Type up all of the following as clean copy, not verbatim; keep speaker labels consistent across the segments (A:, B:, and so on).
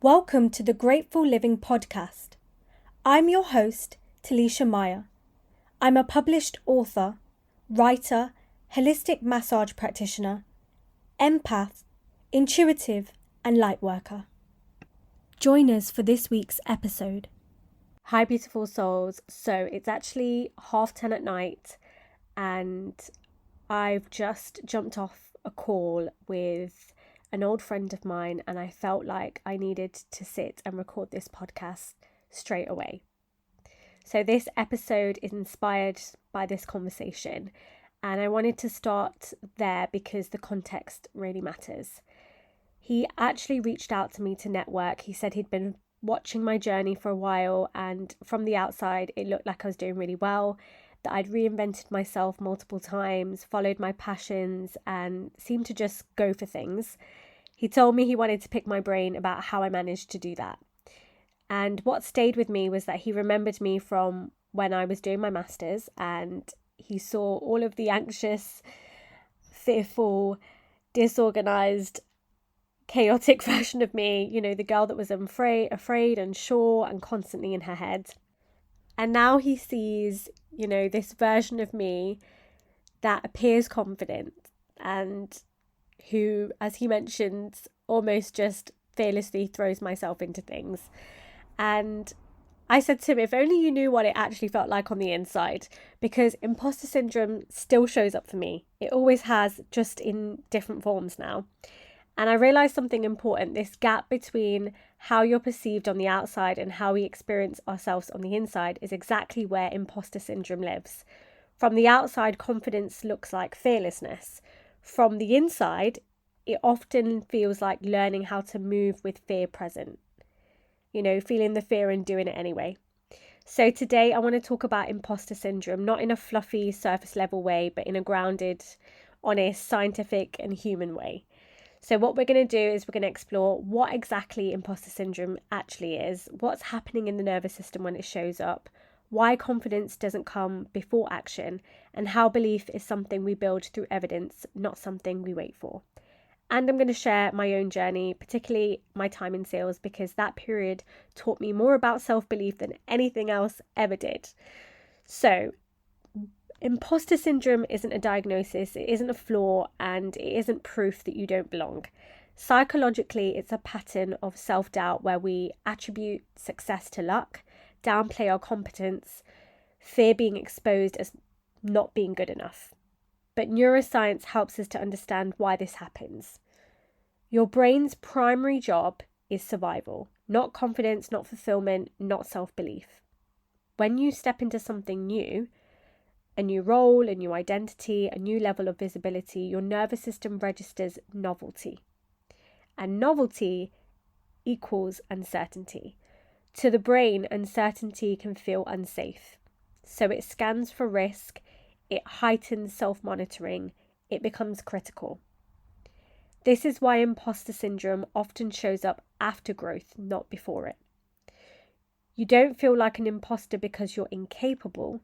A: Welcome to the Grateful Living podcast. I'm your host, Talisha Meyer. I'm a published author, writer, holistic massage practitioner, empath, intuitive, and light worker. Join us for this week's episode. Hi, beautiful souls. So it's actually 10:30 at night, and I've just jumped off a call with an old friend of mine, and I felt like I needed to sit and record this podcast straight away. So this episode is inspired by this conversation, and I wanted to start there because the context really matters. He actually reached out to me to network. He said he'd been watching my journey for a while, and from the outside it looked like I was doing really well, that I'd reinvented myself multiple times, followed my passions, and seemed to just go for things. He told me he wanted to pick my brain about how I managed to do that. And what stayed with me was that he remembered me from when I was doing my master's, and he saw all of the anxious, fearful, disorganized, chaotic version of me, the girl that was afraid, unsure, and constantly in her head. And now he sees, this version of me that appears confident and who, as he mentioned, almost just fearlessly throws myself into things. And I said to him, if only you knew what it actually felt like on the inside, because imposter syndrome still shows up for me. It always has, just in different forms now. And I realized something important. This gap between how you're perceived on the outside and how we experience ourselves on the inside is exactly where imposter syndrome lives. From the outside, confidence looks like fearlessness. From the inside, it often feels like learning how to move with fear present. Feeling the fear and doing it anyway. So today I want to talk about imposter syndrome, not in a fluffy surface level way, but in a grounded, honest, scientific and human way. So what we're going to do is we're going to explore what exactly imposter syndrome actually is, what's happening in the nervous system when it shows up, why confidence doesn't come before action, and how belief is something we build through evidence, not something we wait for. And I'm going to share my own journey, particularly my time in sales, because that period taught me more about self-belief than anything else ever did. So imposter syndrome isn't a diagnosis, it isn't a flaw, and it isn't proof that you don't belong. Psychologically, it's a pattern of self-doubt where we attribute success to luck, downplay our competence, fear being exposed as not being good enough. But neuroscience helps us to understand why this happens. Your brain's primary job is survival, not confidence, not fulfillment, not self-belief. When you step into something new, a new role, a new identity, a new level of visibility, your nervous system registers novelty. And novelty equals uncertainty. To the brain, uncertainty can feel unsafe. So it scans for risk, it heightens self-monitoring, it becomes critical. This is why imposter syndrome often shows up after growth, not before it. You don't feel like an imposter because you're incapable.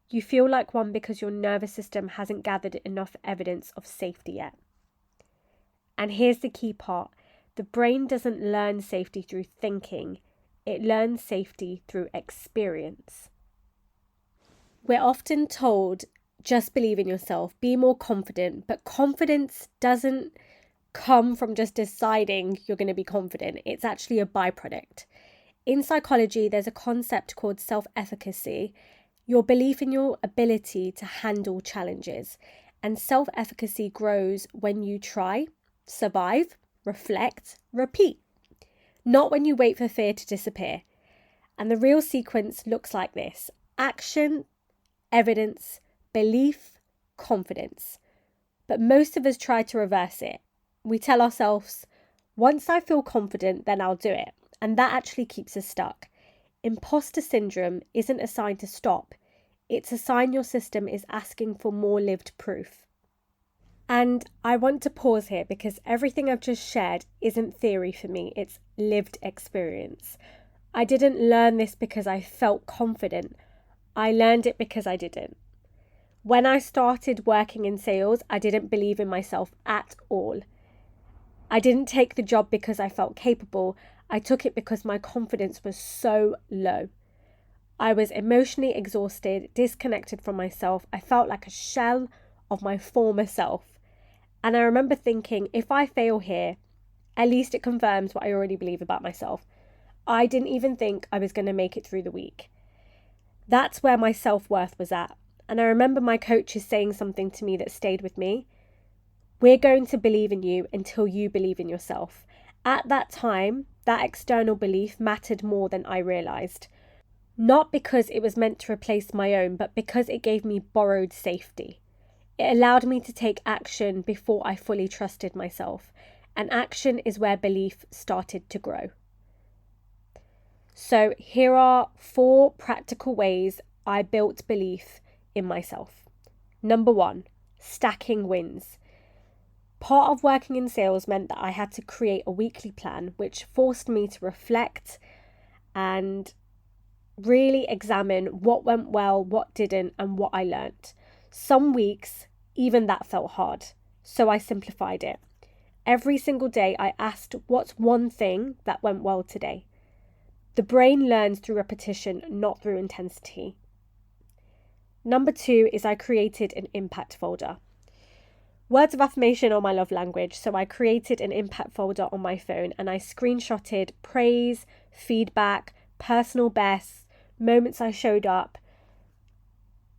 A: You feel like one because your nervous system hasn't gathered enough evidence of safety yet. And here's the key part. The brain doesn't learn safety through thinking. It learns safety through experience. We're often told, just believe in yourself, be more confident, but confidence doesn't come from just deciding you're going to be confident. It's actually a byproduct. In psychology, there's a concept called self-efficacy, your belief in your ability to handle challenges. And self-efficacy grows when you try, survive, reflect, repeat, not when you wait for fear to disappear. And the real sequence looks like this: action, evidence, belief, confidence. But most of us try to reverse it. We tell ourselves, once I feel confident, then I'll do it. And that actually keeps us stuck. Imposter syndrome isn't a sign to stop. It's a sign your system is asking for more lived proof. And I want to pause here because everything I've just shared isn't theory for me. It's lived experience. I didn't learn this because I felt confident. I learned it because I didn't. When I started working in sales, I didn't believe in myself at all. I didn't take the job because I felt capable. I took it because my confidence was so low. I was emotionally exhausted, disconnected from myself. I felt like a shell of my former self. And I remember thinking, if I fail here, at least it confirms what I already believe about myself. I didn't even think I was going to make it through the week. That's where my self-worth was at. And I remember my coaches saying something to me that stayed with me. We're going to believe in you until you believe in yourself. At that time, that external belief mattered more than I realised. Not because it was meant to replace my own, but because it gave me borrowed safety. It allowed me to take action before I fully trusted myself. And action is where belief started to grow. So here are 4 practical ways I built belief in myself. Number 1, stacking wins. Part of working in sales meant that I had to create a weekly plan, which forced me to reflect and really examine what went well, what didn't, and what I learnt. Some weeks, even that felt hard, so I simplified it. Every single day I asked, what's one thing that went well today? The brain learns through repetition, not through intensity. Number 2 is I created an impact folder. Words of affirmation are my love language, so I created an impact folder on my phone and I screenshotted praise, feedback, personal bests, moments I showed up.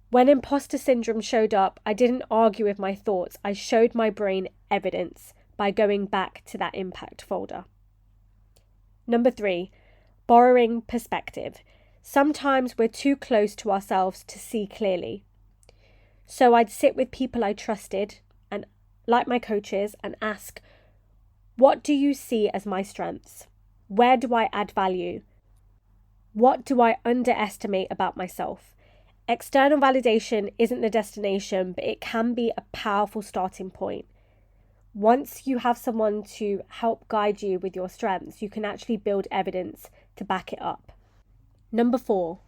A: When imposter syndrome showed up, I didn't argue with my thoughts. I showed my brain evidence by going back to that impact folder. Number 3, borrowing perspective. Sometimes we're too close to ourselves to see clearly. So I'd sit with people I trusted, and like my coaches, and ask, what do you see as my strengths? Where do I add value? What do I underestimate about myself? External validation isn't the destination, but it can be a powerful starting point. Once you have someone to help guide you with your strengths, you can actually build evidence to back it up. Number 4,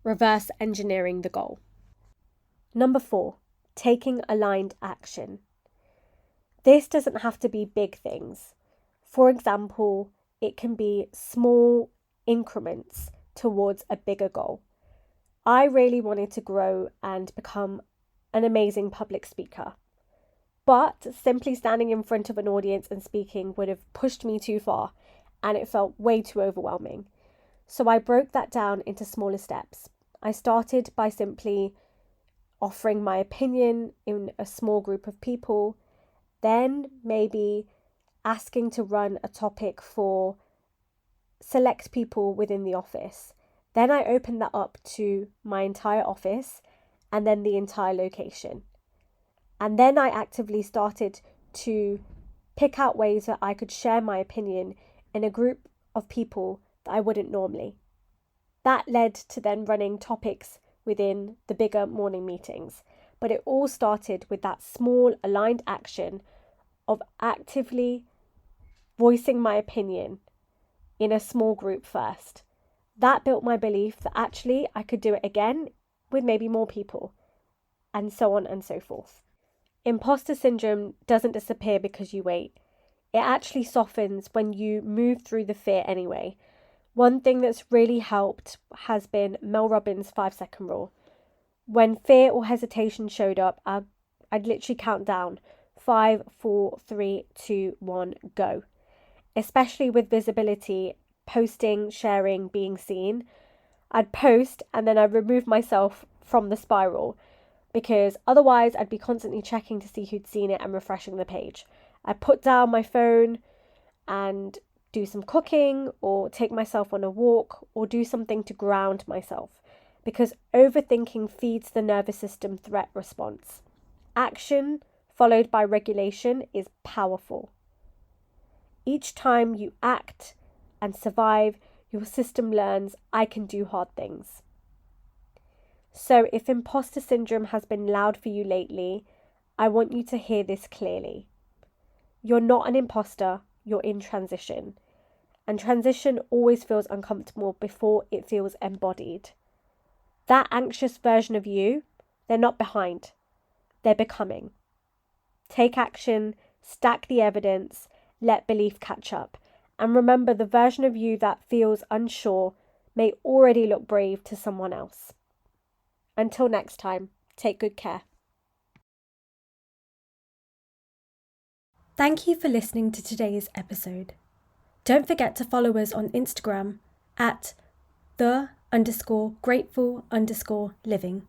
A: reverse engineering the goal. Number 4, taking aligned action. This doesn't have to be big things. For example, it can be small increments towards a bigger goal. I really wanted to grow and become an amazing public speaker. But simply standing in front of an audience and speaking would have pushed me too far, and it felt way too overwhelming. So I broke that down into smaller steps. I started by simply offering my opinion in a small group of people, then maybe asking to run a topic for select people within the office. Then I opened that up to my entire office and then the entire location. And then I actively started to pick out ways that I could share my opinion in a group of people that I wouldn't normally. That led to then running topics within the bigger morning meetings. But it all started with that small aligned action of actively voicing my opinion in a small group first. That built my belief that actually I could do it again with maybe more people, and so on and so forth. Imposter syndrome doesn't disappear because you wait. It actually softens when you move through the fear anyway. One thing that's really helped has been Mel Robbins' 5-second rule. When fear or hesitation showed up, I'd literally count down 5, 4, 3, 2, 1, go. Especially with visibility, posting, sharing, being seen. I'd post and then I'd remove myself from the spiral, because otherwise I'd be constantly checking to see who'd seen it and refreshing the page. I'd put down my phone and do some cooking or take myself on a walk or do something to ground myself, because overthinking feeds the nervous system threat response. Action followed by regulation is powerful. Each time you act and survive, your system learns, I can do hard things. So if imposter syndrome has been loud for you lately, I want you to hear this clearly. You're not an imposter, you're in transition. And transition always feels uncomfortable before it feels embodied. That anxious version of you, they're not behind, they're becoming. Take action, stack the evidence, let belief catch up. And remember, the version of you that feels unsure may already look brave to someone else. Until next time, take good care. Thank you for listening to today's episode. Don't forget to follow us on Instagram at _the_grateful_living.